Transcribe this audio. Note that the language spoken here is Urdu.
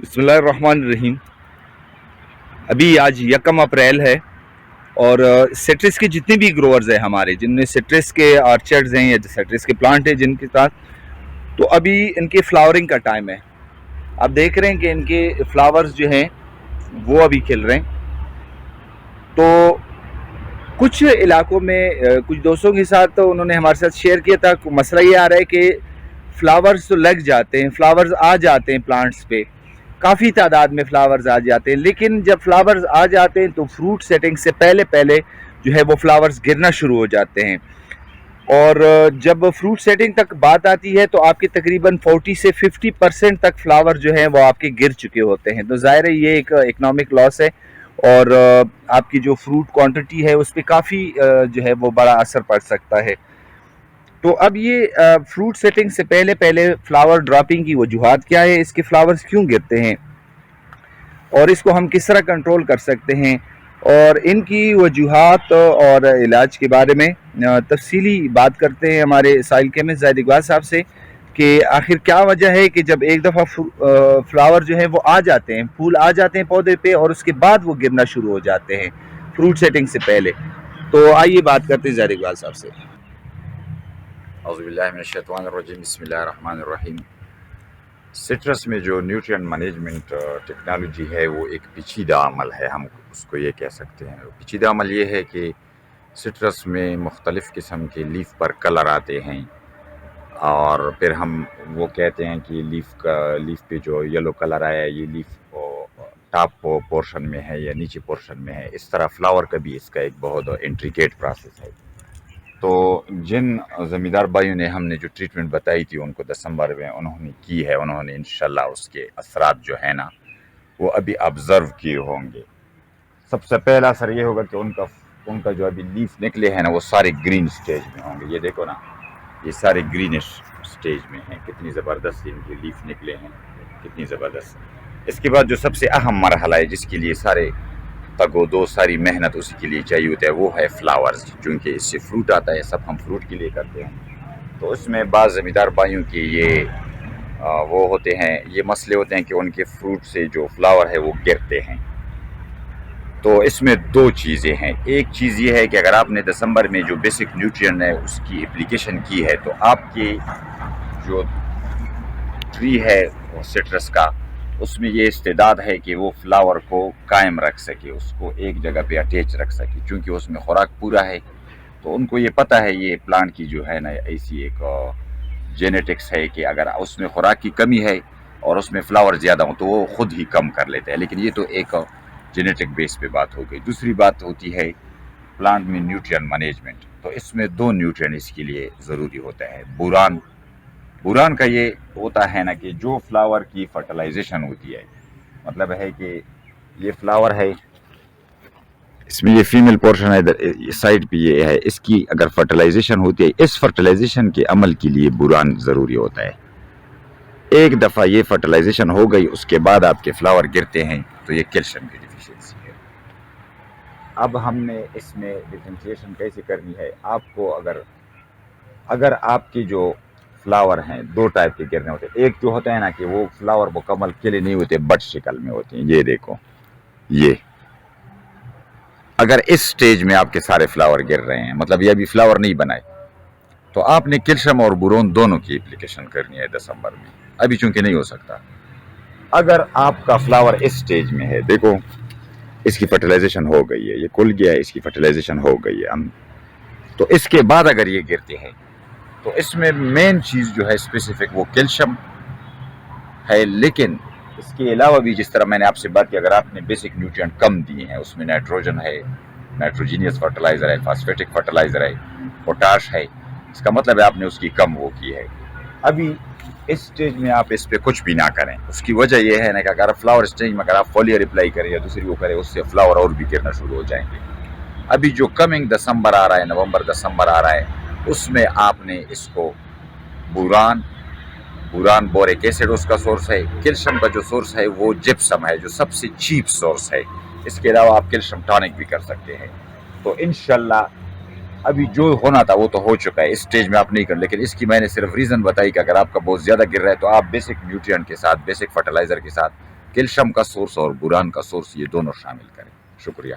بسم اللہ الرحمن الرحیم۔ ابھی آج 1 اپریل ہے اور سٹرس کے جتنے بھی گروورز ہیں ہمارے، جن میں سٹرس کے آرچرڈز ہیں یا سٹرس کے پلانٹ ہیں جن کے ساتھ، تو ابھی ان کے فلاورنگ کا ٹائم ہے۔ آپ دیکھ رہے ہیں کہ ان کے فلاورز جو ہیں وہ ابھی کھل رہے ہیں۔ تو کچھ علاقوں میں کچھ دوستوں کے ساتھ انہوں نے ہمارے ساتھ شیئر کیا تھا، مسئلہ یہ آ رہا ہے کہ فلاورز تو لگ جاتے ہیں، فلاورز آ جاتے ہیں پلانٹس پہ، کافی تعداد میں فلاورز آ جاتے ہیں، لیکن جب فلاورز آ جاتے ہیں تو فروٹ سیٹنگ سے پہلے جو ہے وہ فلاورز گرنا شروع ہو جاتے ہیں۔ اور جب فروٹ سیٹنگ تک بات آتی ہے تو آپ کے تقریباً 40 سے 50% تک فلاور جو ہیں وہ آپ کے گر چکے ہوتے ہیں۔ تو ظاہر ہے یہ ایک اکنامک لاس ہے اور آپ کی جو فروٹ کوانٹٹی ہے اس پہ کافی جو ہے وہ بڑا اثر پڑ سکتا ہے۔ تو اب یہ فروٹ سیٹنگ سے پہلے فلاور ڈراپنگ کی وجوہات کیا ہے، اس کے فلاورز کیوں گرتے ہیں اور اس کو ہم کس طرح کنٹرول کر سکتے ہیں، اور ان کی وجوہات اور علاج کے بارے میں تفصیلی بات کرتے ہیں ہمارے سائل کیمسٹ زاہد اقبال صاحب سے کہ آخر کیا وجہ ہے کہ جب ایک دفعہ فلاور جو ہیں وہ آ جاتے ہیں، پھول آ جاتے ہیں پودے پہ اور اس کے بعد وہ گرنا شروع ہو جاتے ہیں فروٹ سیٹنگ سے پہلے۔ تو آئیے بات کرتے ہیں زاہد اقبال صاحب سے۔ اعوذ باللہ من الشیطان الرجیم، بسم اللہ الرحمن الرحیم۔ سٹرس میں جو نیوٹرین مینجمنٹ ٹیکنالوجی ہے وہ ایک پیچیدہ عمل ہے، ہم اس کو یہ کہہ سکتے ہیں۔ پیچیدہ عمل یہ ہے کہ سٹرس میں مختلف قسم کے لیف پر کلر آتے ہیں اور پھر ہم وہ کہتے ہیں کہ لیف پہ جو یلو کلر آیا ہے یہ لیف ٹاپ پورشن میں ہے یا نیچے پورشن میں ہے۔ اس طرح فلاور کا بھی اس کا ایک بہت انٹریکیٹ پروسیس ہے۔ تو جن زمیندار بھائیوں نے ہم نے جو ٹریٹمنٹ بتائی تھی ان کو دسمبر میں انہوں نے کی ہے، انہوں نے انشاءاللہ اس کے اثرات جو ہے نا وہ ابھی آبزرو کیے ہوں گے۔ سب سے پہلا اثر یہ ہوگا کہ ان کا جو ابھی لیف نکلے ہیں نا وہ سارے گرین سٹیج میں ہوں گے۔ یہ دیکھو نا، یہ سارے گرینش سٹیج میں ہیں، کتنی زبردست ان کے لیف نکلے ہیں، کتنی زبردست۔ اس کے بعد جو سب سے اہم مرحلہ ہے جس کے لیے سارے تگ و دو ساری محنت اسی کے لیے چاہیے ہوتا ہے وہ ہے فلاورز، چونکہ اس سے فروٹ آتا ہے، سب ہم فروٹ کے لیے کرتے ہیں۔ تو اس میں بعض زمیندار بھائیوں کے یہ وہ ہوتے ہیں، یہ مسئلے ہوتے ہیں کہ ان کے فروٹ سے جو فلاور ہے وہ گرتے ہیں۔ تو اس میں دو چیزیں ہیں، ایک چیز یہ ہے کہ اگر آپ نے دسمبر میں جو بیسک نیوٹرین ہے اس کی اپلیکیشن کی ہے تو آپ کے جو ٹری ہے سٹرس کا اس میں یہ استعداد ہے کہ وہ فلاور کو قائم رکھ سکے، اس کو ایک جگہ پہ اٹیچ رکھ سکے، چونکہ اس میں خوراک پورا ہے۔ تو ان کو یہ پتہ ہے، یہ پلانٹ کی جو ہے نا ایسی ایک جینیٹکس ہے کہ اگر اس میں خوراک کی کمی ہے اور اس میں فلاور زیادہ ہوں تو وہ خود ہی کم کر لیتے ہیں۔ لیکن یہ تو ایک جینیٹک بیس پہ بات ہو گئی۔ دوسری بات ہوتی ہے پلانٹ میں نیوٹرین مینجمنٹ۔ تو اس میں دو نیوٹرین اس کے لیے ضروری ہوتا ہے۔ بوران کا یہ ہوتا ہے نا کہ جو فلاور کی فرٹیلائزیشن ہوتی ہے، مطلب ہے کہ یہ فلاور ہے، اس میں یہ فیمیل پورشن ہے، ادھر سائڈ پہ یہ ہے، اس کی اگر فرٹیلائزیشن ہوتی ہے، اس فرٹیلائزیشن کے عمل کے لیے بوران ضروری ہوتا ہے۔ ایک دفعہ یہ فرٹیلائزیشن ہو گئی اس کے بعد آپ کے فلاور گرتے ہیں تو یہ کیلشیم کی ڈیفیشنسی ہے۔ اب ہم نے اس میں ڈیفرینشیشن کیسے کرنی ہے، آپ کو اگر آپ کی جو فلاور ہیں دو ٹائپ کے گرنے ہوتے ہیں، ایک جو ہوتا ہے نا کہ وہ فلاور مکمل کھلے نہیں ہوتے، بٹ شکل میں ہوتے ہیں، یہ دیکھو، یہ اگر اس سٹیج میں آپ کے سارے فلاور گر رہے ہیں، مطلب یہ ابھی فلاور نہیں بنائے، تو آپ نے کیلشیم اور بورون دونوں کی اپلیکیشن کرنی ہے دسمبر میں، ابھی چونکہ نہیں ہو سکتا۔ اگر آپ کا فلاور اس سٹیج میں ہے، دیکھو اس کی فرٹیلائزیشن ہو گئی ہے، یہ کھل گیا ہے، اس کی فرٹیلائزیشن ہو گئی ہے، تو اس کے بعد اگر یہ گرتے ہیں تو اس میں مین چیز جو ہے اسپیسیفک وہ کیلشیم ہے۔ لیکن اس کے علاوہ بھی جس طرح میں نے آپ سے بات کی، اگر آپ نے بیسک نیوٹرینٹ کم دیے ہیں، اس میں نائٹروجن ہے، نائٹروجینیس فرٹیلائزر ہے، فاسفیٹک فرٹیلائزر ہے، پوٹاش ہے، اس کا مطلب ہے آپ نے اس کی کم وہ کی ہے۔ ابھی اس سٹیج میں آپ اس پہ کچھ بھی نہ کریں، اس کی وجہ یہ ہے نا کہ اگر فلاور سٹیج میں اگر آپ فولیئر اپلائی کریں یا دوسری وہ کریں، اس سے فلاور اور بھی گرنا شروع ہو جائیں گے۔ ابھی جو کمنگ دسمبر آ رہا ہے، نومبر دسمبر آ رہا ہے، اس میں آپ نے اس کو بوران بورک ایسڈ اس کا سورس ہے، کیلشیم کا جو سورس ہے وہ جپسم ہے جو سب سے چیپ سورس ہے۔ اس کے علاوہ آپ کیلشیم ٹانک بھی کر سکتے ہیں۔ تو انشاءاللہ ابھی جو ہونا تھا وہ تو ہو چکا ہے، اس سٹیج میں آپ نہیں کر، لیکن اس کی میں نے صرف ریزن بتائی کہ اگر آپ کا بہت زیادہ گر رہا ہے تو آپ بیسک نیوٹرین کے ساتھ، بیسک فرٹیلائزر کے ساتھ کیلشیم کا سورس اور بوران کا سورس یہ دونوں شامل کریں. شکریہ.